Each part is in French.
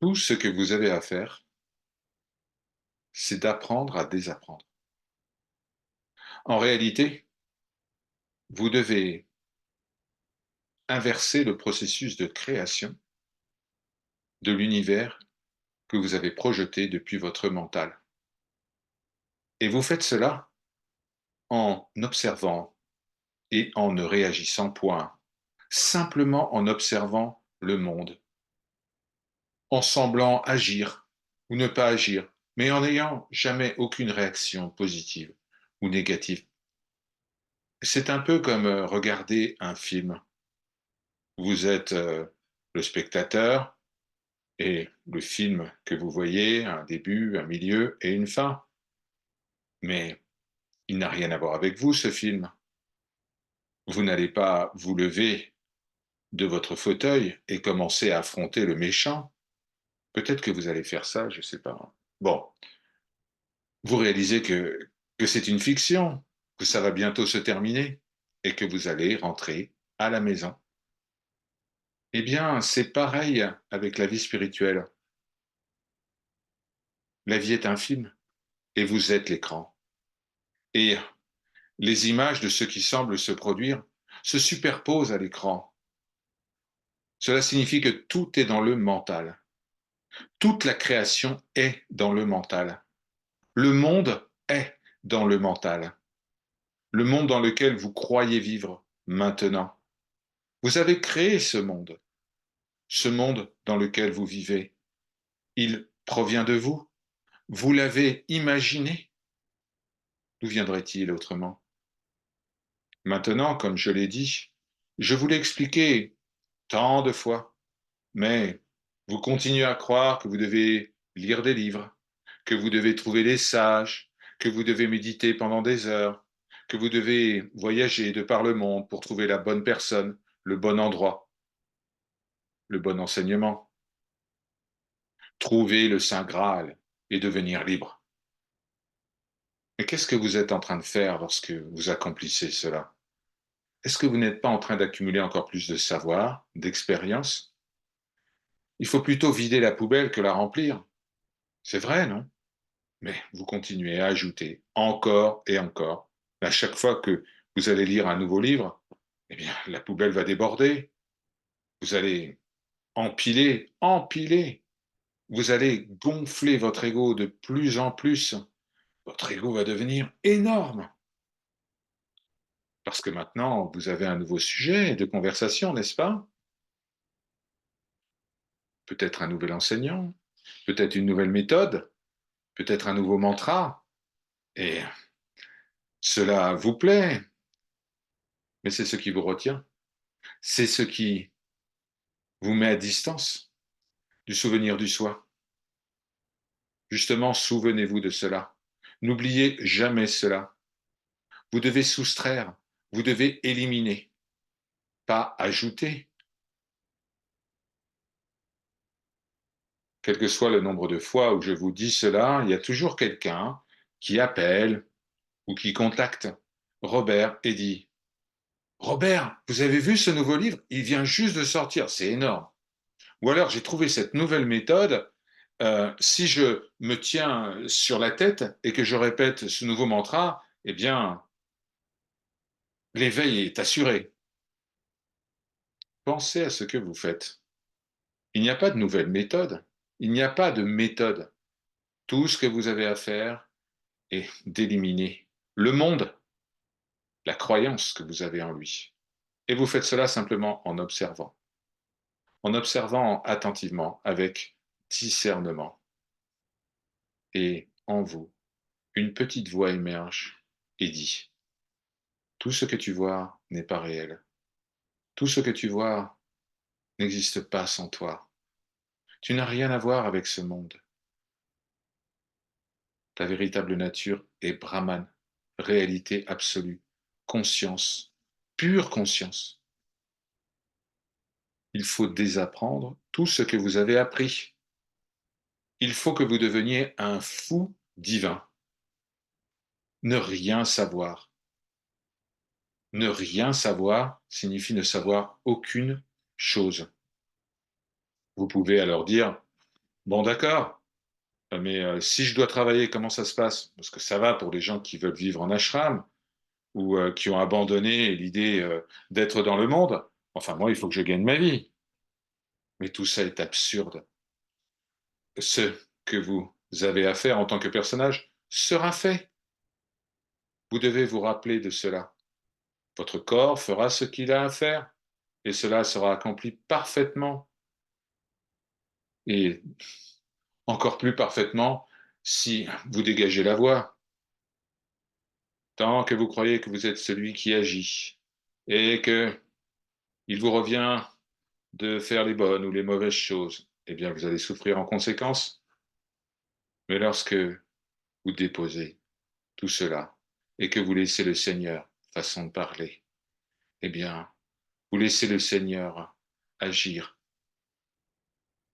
Tout ce que vous avez à faire, c'est d'apprendre à désapprendre. En réalité, vous devez inverser le processus de création de l'univers que vous avez projeté depuis votre mental. Et vous faites cela en observant et en ne réagissant point, simplement en observant le monde, en semblant agir ou ne pas agir, mais en n'ayant jamais aucune réaction positive ou négative. C'est un peu comme regarder un film. Vous êtes le spectateur et le film que vous voyez, un début, un milieu et une fin. Mais il n'a rien à voir avec vous, ce film. Vous n'allez pas vous lever de votre fauteuil et commencer à affronter le méchant. Peut-être que vous allez faire ça, je ne sais pas. Bon, vous réalisez que c'est une fiction, que ça va bientôt se terminer et que vous allez rentrer à la maison. Eh bien, c'est pareil avec la vie spirituelle. La vie est un film et vous êtes l'écran. Et les images de ce qui semble se produire se superposent à l'écran. Cela signifie que tout est dans le mental. Toute la création est dans le mental. Le monde est dans le mental. Le monde dans lequel vous croyez vivre maintenant. Vous avez créé ce monde dans lequel vous vivez. Il provient de vous. Vous l'avez imaginé. D'où viendrait-il autrement? Maintenant, comme je l'ai dit, je vous l'ai expliqué tant de fois, mais vous continuez à croire que vous devez lire des livres, que vous devez trouver des sages, que vous devez méditer pendant des heures, que vous devez voyager de par le monde pour trouver la bonne personne, le bon endroit, le bon enseignement, trouver le Saint Graal et devenir libre. Mais qu'est-ce que vous êtes en train de faire lorsque vous accomplissez cela? Est-ce que vous n'êtes pas en train d'accumuler encore plus de savoir, d'expérience? Il faut plutôt vider la poubelle que la remplir. C'est vrai, non? Mais vous continuez à ajouter encore et encore. À chaque fois que vous allez lire un nouveau livre, eh bien, la poubelle va déborder. Vous allez empiler, empiler. Vous allez gonfler votre ego de plus en plus. Votre ego va devenir énorme. Parce que maintenant, vous avez un nouveau sujet de conversation, n'est-ce pas? Peut-être un nouvel enseignant, peut-être une nouvelle méthode, peut-être un nouveau mantra. Et cela vous plaît, mais c'est ce qui vous retient. C'est ce qui vous met à distance du souvenir du soi. Justement, souvenez-vous de cela. N'oubliez jamais cela. Vous devez soustraire, vous devez éliminer, pas ajouter. Quel que soit le nombre de fois où je vous dis cela, il y a toujours quelqu'un qui appelle ou qui contacte Robert et dit: Robert, vous avez vu ce nouveau livre? Il vient juste de sortir, c'est énorme. Ou alors, j'ai trouvé cette nouvelle méthode. Si je me tiens sur la tête et que je répète ce nouveau mantra, eh bien, l'éveil est assuré. Pensez à ce que vous faites. Il n'y a pas de nouvelle méthode. Il n'y a pas de méthode. Tout ce que vous avez à faire est d'éliminer le monde, la croyance que vous avez en lui. Et vous faites cela simplement en observant attentivement, avec discernement. Et en vous, une petite voix émerge et dit: tout ce que tu vois n'est pas réel. Tout ce que tu vois n'existe pas sans toi. Tu n'as rien à voir avec ce monde. Ta véritable nature est Brahman, réalité absolue, conscience, pure conscience. Il faut désapprendre tout ce que vous avez appris. Il faut que vous deveniez un fou divin. Ne rien savoir. Ne rien savoir signifie ne savoir aucune chose. Vous pouvez alors dire: Bon, d'accord, mais si je dois travailler, comment ça se passe? Parce que ça va pour les gens qui veulent vivre en ashram ou qui ont abandonné l'idée d'être dans le monde. Enfin, moi, il faut que je gagne ma vie. Mais tout ça est absurde. Ce que vous avez à faire en tant que personnage sera fait. Vous devez vous rappeler de cela. Votre corps fera ce qu'il a à faire et cela sera accompli parfaitement et encore plus parfaitement si vous dégagez la voie. Tant que vous croyez que vous êtes celui qui agit et que il vous revient de faire les bonnes ou les mauvaises choses, eh bien vous allez souffrir en conséquence. Mais lorsque vous déposez tout cela et que vous laissez le Seigneur, façon de parler, eh bien vous laissez le Seigneur agir.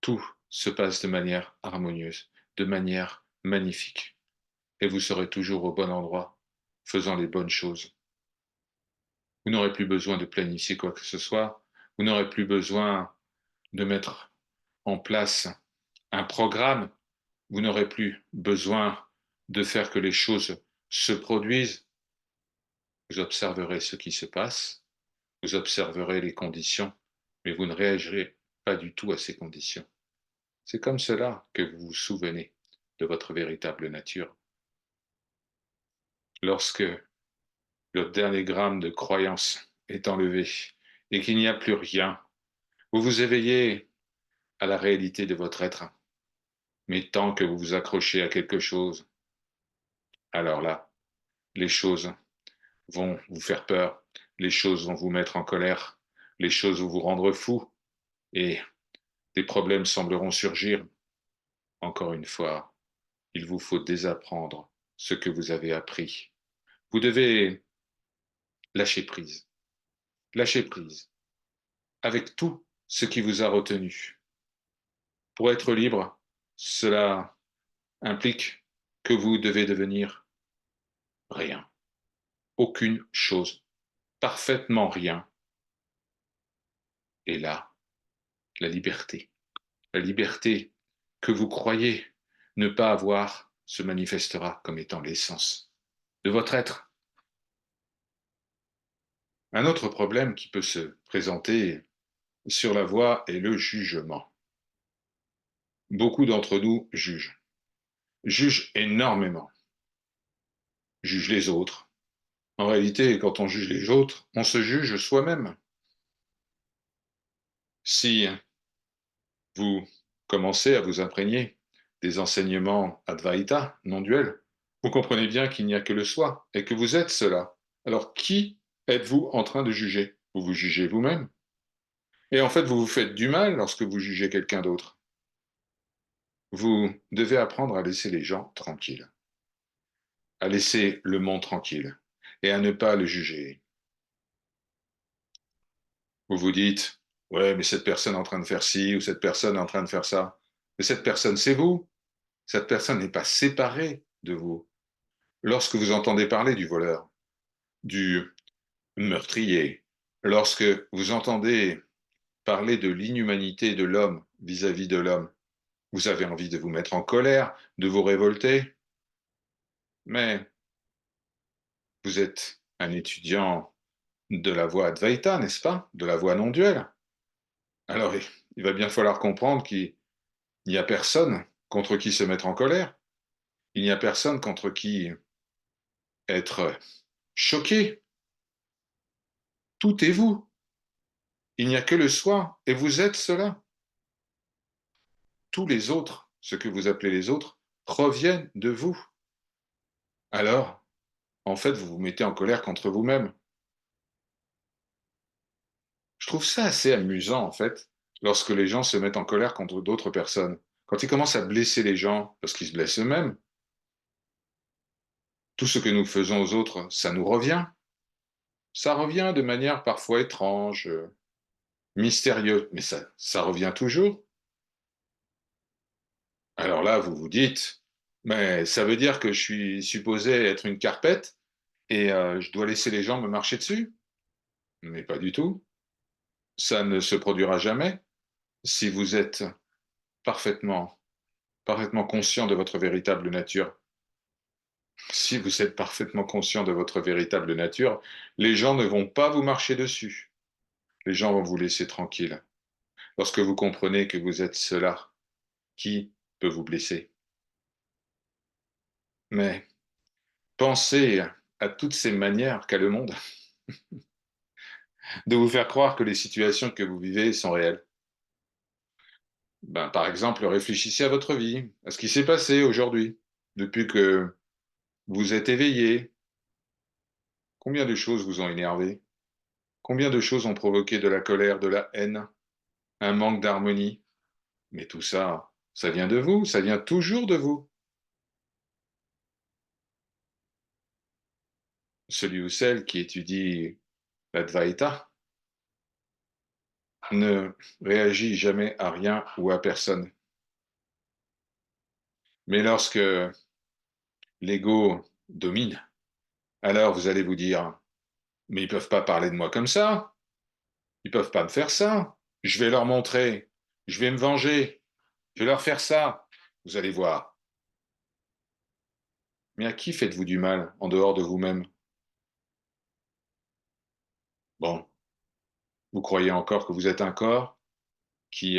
Tout se passe de manière harmonieuse, de manière magnifique. Et vous serez toujours au bon endroit, faisant les bonnes choses. Vous n'aurez plus besoin de planifier quoi que ce soit. Vous n'aurez plus besoin de mettre en place un programme. Vous n'aurez plus besoin de faire que les choses se produisent. Vous observerez ce qui se passe, vous observerez les conditions, mais vous ne réagirez pas du tout à ces conditions. C'est comme cela que vous vous souvenez de votre véritable nature. Lorsque le dernier gramme de croyance est enlevé et qu'il n'y a plus rien, vous vous éveillez à la réalité de votre être. Mais tant que vous vous accrochez à quelque chose, alors là, les choses vont vous faire peur, les choses vont vous mettre en colère, les choses vont vous rendre fou et des problèmes sembleront surgir. Encore une fois, il vous faut désapprendre ce que vous avez appris. Vous devez lâcher prise avec tout ce qui vous a retenu. Pour être libre, cela implique que vous devez devenir rien, aucune chose, parfaitement rien. Et là, la liberté que vous croyez ne pas avoir se manifestera comme étant l'essence de votre être. Un autre problème qui peut se présenter sur la voie est le jugement. Beaucoup d'entre nous jugent énormément, jugent les autres. En réalité, quand on juge les autres, on se juge soi-même. Si vous commencez à vous imprégner des enseignements Advaita, non duels, vous comprenez bien qu'il n'y a que le soi et que vous êtes cela. Alors qui êtes-vous en train de juger? Vous vous jugez vous-même. Et en fait, vous vous faites du mal lorsque vous jugez quelqu'un d'autre. Vous devez apprendre à laisser les gens tranquilles, à laisser le monde tranquille et à ne pas le juger. Vous vous dites, ouais, mais cette personne est en train de faire ci ou cette personne est en train de faire ça. Mais cette personne, c'est vous. Cette personne n'est pas séparée de vous. Lorsque vous entendez parler du voleur, du meurtrier, lorsque vous entendez parler de l'inhumanité de l'homme vis-à-vis de l'homme, vous avez envie de vous mettre en colère, de vous révolter, mais vous êtes un étudiant de la voie Advaita, n'est-ce pas? De la voie non duelle. Alors, il va bien falloir comprendre qu'il n'y a personne contre qui se mettre en colère. Il n'y a personne contre qui être choqué. Tout est vous. Il n'y a que le soi, et vous êtes cela. Tous les autres, ce que vous appelez les autres, proviennent de vous. Alors, en fait, vous vous mettez en colère contre vous-même. Je trouve ça assez amusant, en fait, lorsque les gens se mettent en colère contre d'autres personnes. Quand ils commencent à blesser les gens, parce qu'ils se blessent eux-mêmes, tout ce que nous faisons aux autres, ça nous revient. Ça revient de manière parfois étrange, mystérieuse, mais ça revient toujours. Alors là, vous vous dites, mais ça veut dire que je suis supposé être une carpette et je dois laisser les gens me marcher dessus? Mais pas du tout. Ça ne se produira jamais si vous êtes parfaitement parfaitement conscient de votre véritable nature. Si vous êtes parfaitement conscient de votre véritable nature, les gens ne vont pas vous marcher dessus. Les gens vont vous laisser tranquille. Lorsque vous comprenez que vous êtes cela, qui peut vous blesser? Mais pensez à toutes ces manières qu'a le monde de vous faire croire que les situations que vous vivez sont réelles. Ben, par exemple, réfléchissez à votre vie, à ce qui s'est passé aujourd'hui, depuis que vous êtes éveillé. Combien de choses vous ont énervé? Combien de choses ont provoqué de la colère, de la haine, un manque d'harmonie? Mais tout ça, ça vient de vous, ça vient toujours de vous. Celui ou celle qui étudie l'Advaita ne réagit jamais à rien ou à personne. Mais lorsque l'ego domine, alors vous allez vous dire, mais ils peuvent pas parler de moi comme ça, ils peuvent pas me faire ça, je vais leur montrer, je vais me venger, je vais leur faire ça, vous allez voir. Mais à qui faites-vous du mal en dehors de vous-même? Bon, vous croyez encore que vous êtes un corps qui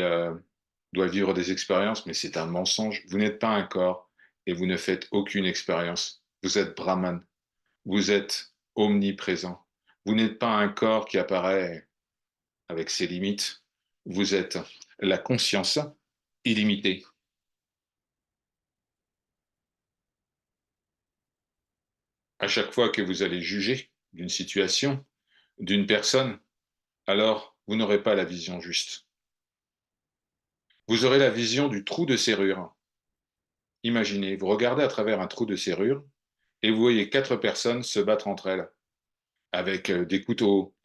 doit vivre des expériences, mais c'est un mensonge. Vous n'êtes pas un corps et vous ne faites aucune expérience. Vous êtes Brahman, vous êtes omniprésent. Vous n'êtes pas un corps qui apparaît avec ses limites. Vous êtes la conscience illimitée. À chaque fois que vous allez juger d'une situation, d'une personne, alors vous n'aurez pas la vision juste. Vous aurez la vision du trou de serrure. Imaginez, vous regardez à travers un trou de serrure et vous voyez quatre personnes se battre entre elles avec des couteaux,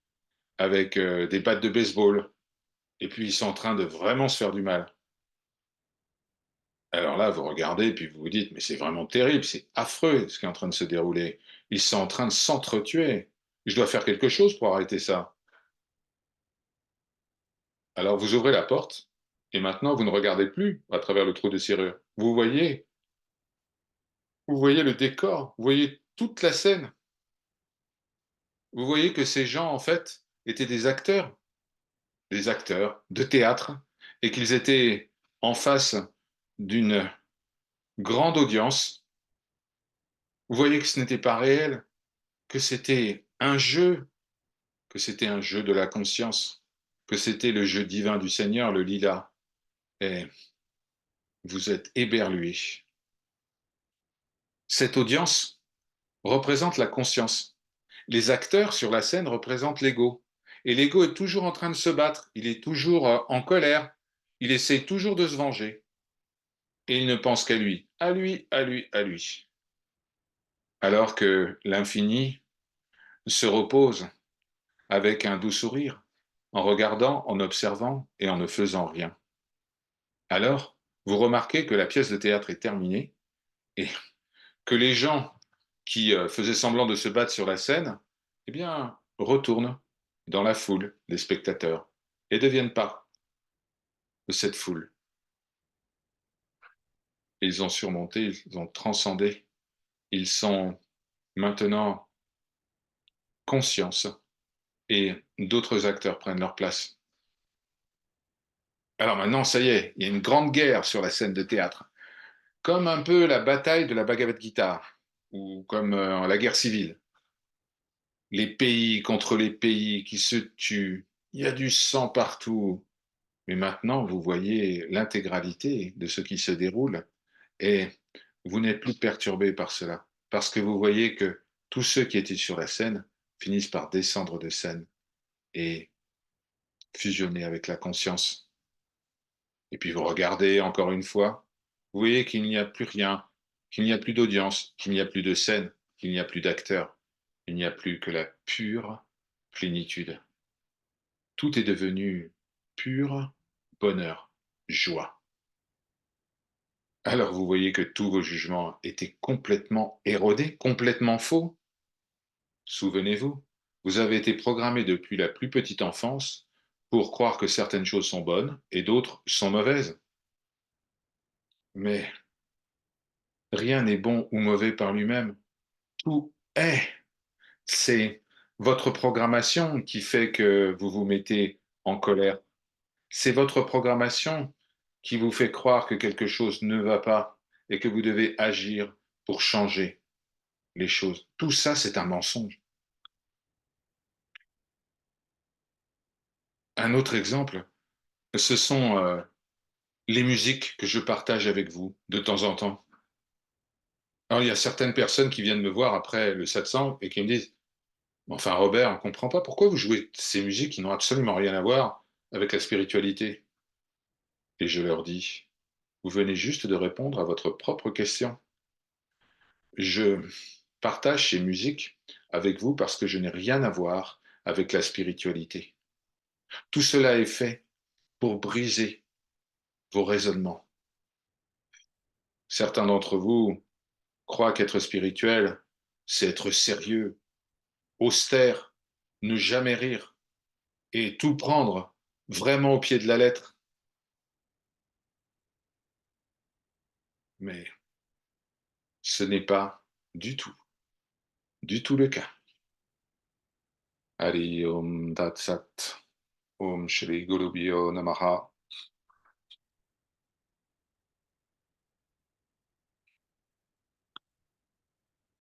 avec des battes de baseball, et puis ils sont en train de vraiment se faire du mal. Alors là, vous regardez et puis vous vous dites, mais c'est vraiment terrible, c'est affreux ce qui est en train de se dérouler. Ils sont en train de s'entretuer. Je dois faire quelque chose pour arrêter ça. Alors vous ouvrez la porte et maintenant vous ne regardez plus à travers le trou de serrure. Vous voyez le décor, vous voyez toute la scène. Vous voyez que ces gens, en fait, étaient des acteurs de théâtre, et qu'ils étaient en face d'une grande audience. Vous voyez que ce n'était pas réel, que c'était un jeu, que c'était un jeu de la conscience, que c'était le jeu divin du Seigneur, le lila. Et vous êtes éberlués. Cette audience représente la conscience. Les acteurs sur la scène représentent l'ego. Et l'ego est toujours en train de se battre, il est toujours en colère, il essaie toujours de se venger. Et il ne pense qu'à lui, à lui, à lui, à lui. Alors que l'infini se repose avec un doux sourire, en regardant, en observant et en ne faisant rien. Alors, vous remarquez que la pièce de théâtre est terminée et que les gens qui faisaient semblant de se battre sur la scène, eh bien, retournent dans la foule des spectateurs et ne deviennent pas de cette foule. Ils ont surmonté, ils ont transcendé, ils sont maintenant conscience et d'autres acteurs prennent leur place. Alors maintenant, ça y est, il y a une grande guerre sur la scène de théâtre, comme un peu la bataille de la Bhagavad Gita, ou comme la guerre civile. Les pays contre les pays qui se tuent, il y a du sang partout. Mais maintenant, vous voyez l'intégralité de ce qui se déroule et vous n'êtes plus perturbé par cela, parce que vous voyez que tous ceux qui étaient sur la scène finissent par descendre de scène et fusionner avec la conscience. Et puis vous regardez encore une fois, vous voyez qu'il n'y a plus rien, qu'il n'y a plus d'audience, qu'il n'y a plus de scène, qu'il n'y a plus d'acteurs, il n'y a plus que la pure plénitude. Tout est devenu pur bonheur, joie. Alors vous voyez que tous vos jugements étaient complètement érodés, complètement faux. Souvenez-vous, vous avez été programmé depuis la plus petite enfance pour croire que certaines choses sont bonnes et d'autres sont mauvaises. Mais rien n'est bon ou mauvais par lui-même. Tout est. C'est votre programmation qui fait que vous vous mettez en colère. C'est votre programmation qui vous fait croire que quelque chose ne va pas et que vous devez agir pour changer les choses. Tout ça, c'est un mensonge. Un autre exemple, ce sont les musiques que je partage avec vous de temps en temps. Alors, il y a certaines personnes qui viennent me voir après le satsang et qui me disent, enfin Robert, on ne comprend pas pourquoi vous jouez ces musiques qui n'ont absolument rien à voir avec la spiritualité. Et je leur dis, vous venez juste de répondre à votre propre question. Je partage ces musiques avec vous parce que je n'ai rien à voir avec la spiritualité. Tout cela est fait pour briser vos raisonnements. Certains d'entre vous croient qu'être spirituel, c'est être sérieux, austère, ne jamais rire et tout prendre vraiment au pied de la lettre. Mais ce n'est pas du tout le cas. Hari Om Tat Sat. Om Shri Guru Namaha.